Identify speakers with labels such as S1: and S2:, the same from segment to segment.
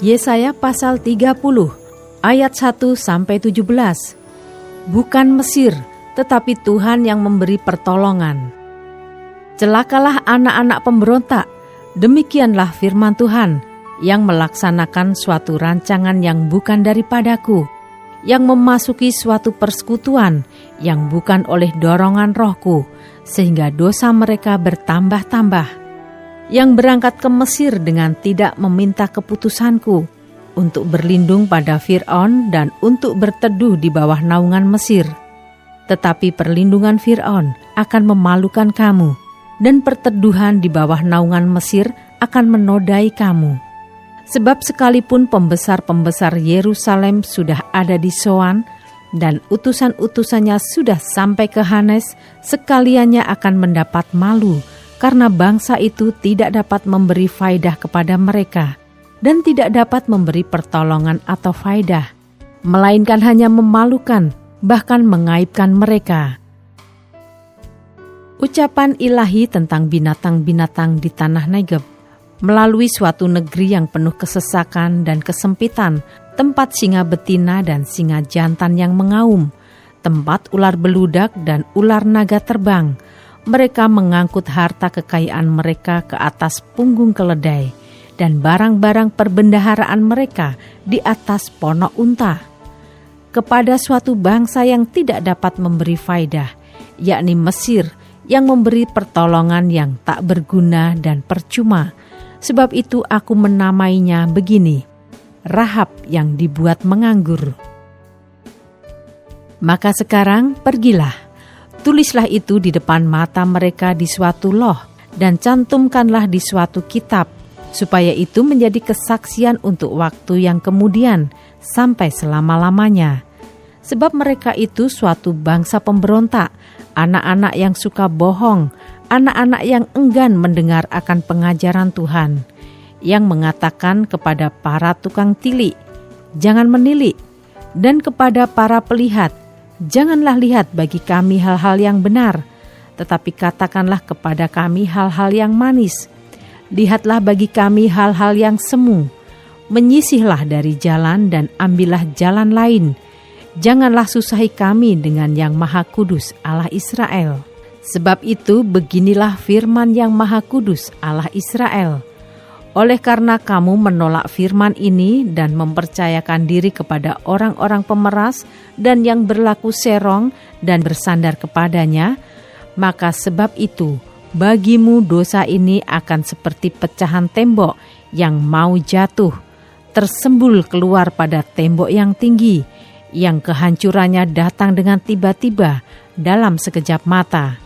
S1: Yesaya pasal 30 ayat 1-17. Bukan Mesir, tetapi Tuhan yang memberi pertolongan. Celakalah anak-anak pemberontak, demikianlah firman Tuhan, yang melaksanakan suatu rancangan yang bukan daripadaku, yang memasuki suatu persekutuan yang bukan oleh dorongan rohku, sehingga dosa mereka bertambah-tambah. Yang berangkat ke Mesir dengan tidak meminta keputusanku, untuk berlindung pada Fir'aun dan untuk berteduh di bawah naungan Mesir. Tetapi perlindungan Fir'aun akan memalukan kamu, dan perteduhan di bawah naungan Mesir akan menodai kamu. Sebab sekalipun pembesar-pembesar Yerusalem sudah ada di Soan, dan utusan-utusannya sudah sampai ke Hanes, sekaliannya akan mendapat malu, karena bangsa itu tidak dapat memberi faidah kepada mereka, dan tidak dapat memberi pertolongan atau faidah, melainkan hanya memalukan, bahkan mengaibkan mereka. Ucapan ilahi tentang binatang-binatang di tanah Negeb. Melalui suatu negeri yang penuh kesesakan dan kesempitan, tempat singa betina dan singa jantan yang mengaum, tempat ular beludak dan ular naga terbang, mereka mengangkut harta kekayaan mereka ke atas punggung keledai, dan barang-barang perbendaharaan mereka di atas ponok unta. Kepada suatu bangsa yang tidak dapat memberi faidah, yakni Mesir, yang memberi pertolongan yang tak berguna dan percuma. Sebab itu aku menamainya begini, Rahab yang dibuat menganggur. Maka sekarang pergilah, tulislah itu di depan mata mereka di suatu loh, dan cantumkanlah di suatu kitab, supaya itu menjadi kesaksian untuk waktu yang kemudian, sampai selama-lamanya. Sebab mereka itu suatu bangsa pemberontak, anak-anak yang suka bohong, anak-anak yang enggan mendengar akan pengajaran Tuhan, yang mengatakan kepada para tukang tilik, jangan menilik, dan kepada para pelihat, janganlah lihat bagi kami hal-hal yang benar, tetapi katakanlah kepada kami hal-hal yang manis. Lihatlah bagi kami hal-hal yang semu. Menyisihlah dari jalan dan ambillah jalan lain. Janganlah susahi kami dengan yang Maha Kudus Allah Israel. Sebab itu beginilah firman yang Maha Kudus Allah Israel. Oleh karena kamu menolak firman ini dan mempercayakan diri kepada orang-orang pemeras dan yang berlaku serong dan bersandar kepadanya, maka sebab itu bagimu dosa ini akan seperti pecahan tembok yang mau jatuh, tersembul keluar pada tembok yang tinggi, yang kehancurannya datang dengan tiba-tiba dalam sekejap mata.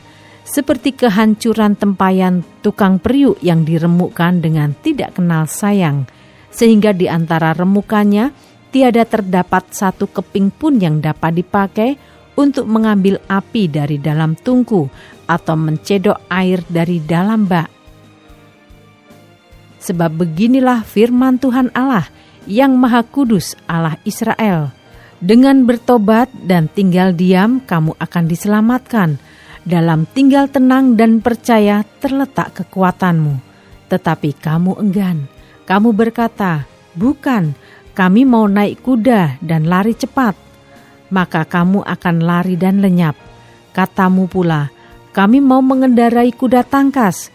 S1: Seperti kehancuran tempayan tukang periuk yang diremukkan dengan tidak kenal sayang, sehingga di antara remukannya tiada terdapat satu keping pun yang dapat dipakai untuk mengambil api dari dalam tungku atau mencedok air dari dalam bak. Sebab beginilah firman Tuhan Allah yang Maha Kudus Allah Israel, dengan bertobat dan tinggal diam kamu akan diselamatkan. Dalam tinggal tenang dan percaya terletak kekuatanmu. Tetapi kamu enggan. Kamu berkata, bukan, kami mau naik kuda dan lari cepat. Maka kamu akan lari dan lenyap. Katamu pula, kami mau mengendarai kuda tangkas.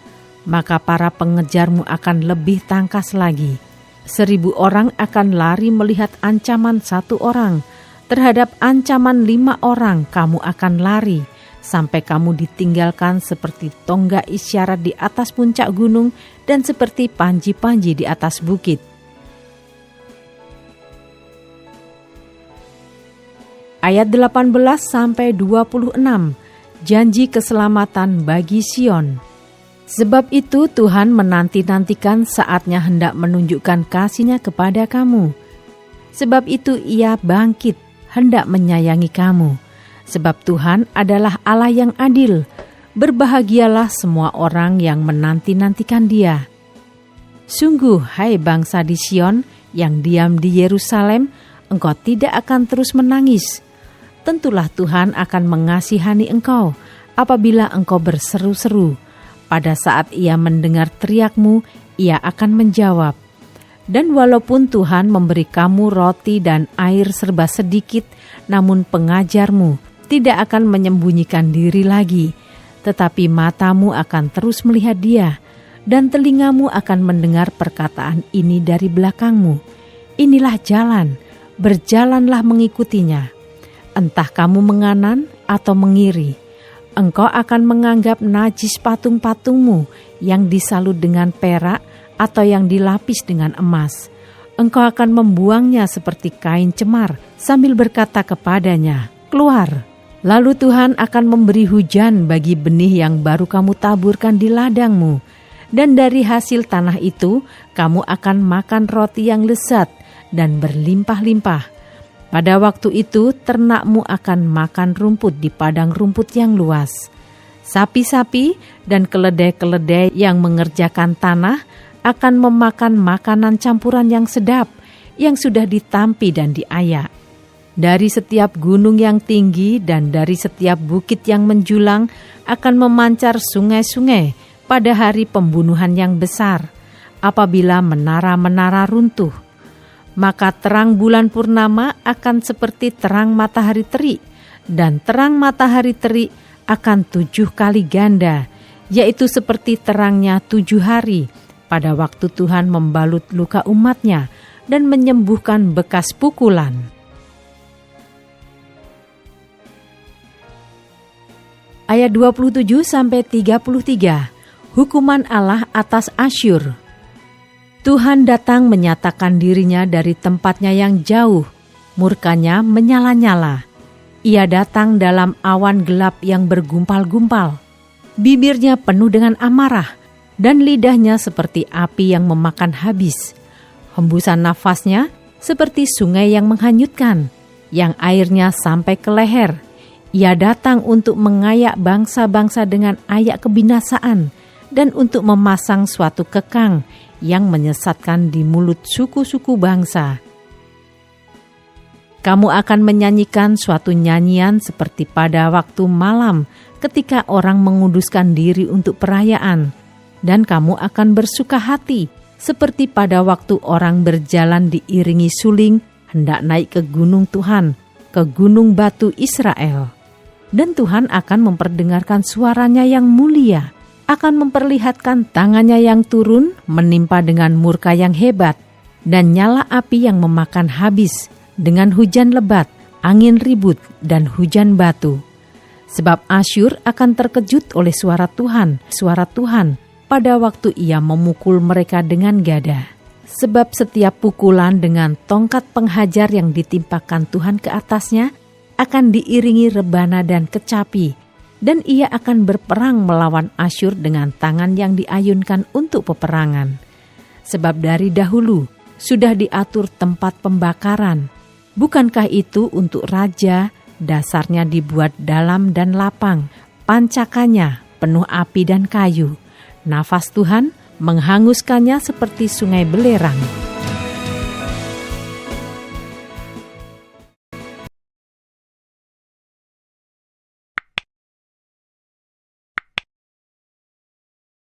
S1: Maka para pengejarmu akan lebih tangkas lagi. 1000 orang akan lari melihat ancaman 1 orang. Terhadap ancaman 5 orang kamu akan lari. Sampai kamu ditinggalkan seperti tonggak isyarat di atas puncak gunung dan seperti panji-panji di atas bukit. Ayat 18-26, janji keselamatan bagi Sion. Sebab itu Tuhan menanti-nantikan saatnya hendak menunjukkan kasih-Nya kepada kamu. Sebab itu Ia bangkit, hendak menyayangi kamu. Sebab Tuhan adalah Allah yang adil. Berbahagialah semua orang yang menanti-nantikan Dia. Sungguh, hai bangsa di Sion yang diam di Yerusalem, engkau tidak akan terus menangis. Tentulah Tuhan akan mengasihani engkau apabila engkau berseru-seru. Pada saat Ia mendengar teriakmu, Ia akan menjawab. Dan walaupun Tuhan memberi kamu roti dan air serba sedikit, namun pengajarmu tidak akan menyembunyikan diri lagi, tetapi matamu akan terus melihat Dia, dan telingamu akan mendengar perkataan ini dari belakangmu. Inilah jalan, berjalanlah mengikutinya. Entah kamu menganan atau mengiri, engkau akan menganggap najis patung-patungmu yang disalut dengan perak atau yang dilapis dengan emas. Engkau akan membuangnya seperti kain cemar sambil berkata kepadanya, "Keluar." Lalu Tuhan akan memberi hujan bagi benih yang baru kamu taburkan di ladangmu. Dan dari hasil tanah itu, kamu akan makan roti yang lezat dan berlimpah-limpah. Pada waktu itu, ternakmu akan makan rumput di padang rumput yang luas. Sapi-sapi dan keledai-keledai yang mengerjakan tanah akan memakan makanan campuran yang sedap, yang sudah ditampi dan diayak. Dari setiap gunung yang tinggi dan dari setiap bukit yang menjulang akan memancar sungai-sungai pada hari pembunuhan yang besar, apabila menara-menara runtuh. Maka terang bulan purnama akan seperti terang matahari terik, dan terang matahari terik akan 7 kali ganda, yaitu seperti terangnya 7 hari, pada waktu Tuhan membalut luka umat-Nya dan menyembuhkan bekas pukulan. Ayat 27-33, hukuman Allah atas Asyur. Tuhan datang menyatakan dirinya dari tempatnya yang jauh, murkanya menyala-nyala. Ia datang dalam awan gelap yang bergumpal-gumpal. Bibirnya penuh dengan amarah, dan lidahnya seperti api yang memakan habis. Hembusan nafasnya seperti sungai yang menghanyutkan, yang airnya sampai ke leher. Ia datang untuk mengayak bangsa-bangsa dengan ayak kebinasaan, dan untuk memasang suatu kekang yang menyesatkan di mulut suku-suku bangsa. Kamu akan menyanyikan suatu nyanyian seperti pada waktu malam ketika orang menguduskan diri untuk perayaan, dan kamu akan bersuka hati seperti pada waktu orang berjalan diiringi suling hendak naik ke gunung Tuhan, ke gunung batu Israel. Dan Tuhan akan memperdengarkan suaranya yang mulia, akan memperlihatkan tangannya yang turun menimpa dengan murka yang hebat, dan nyala api yang memakan habis, dengan hujan lebat, angin ribut, dan hujan batu. Sebab Asyur akan terkejut oleh suara Tuhan pada waktu ia memukul mereka dengan gada. Sebab setiap pukulan dengan tongkat penghajar yang ditimpakan Tuhan ke atasnya akan diiringi rebana dan kecapi, dan ia akan berperang melawan Asyur dengan tangan yang diayunkan untuk peperangan. Sebab dari dahulu sudah diatur tempat pembakaran. Bukankah itu untuk raja, dasarnya dibuat dalam dan lapang, pancakannya penuh api dan kayu. Nafas Tuhan menghanguskannya seperti sungai belerang.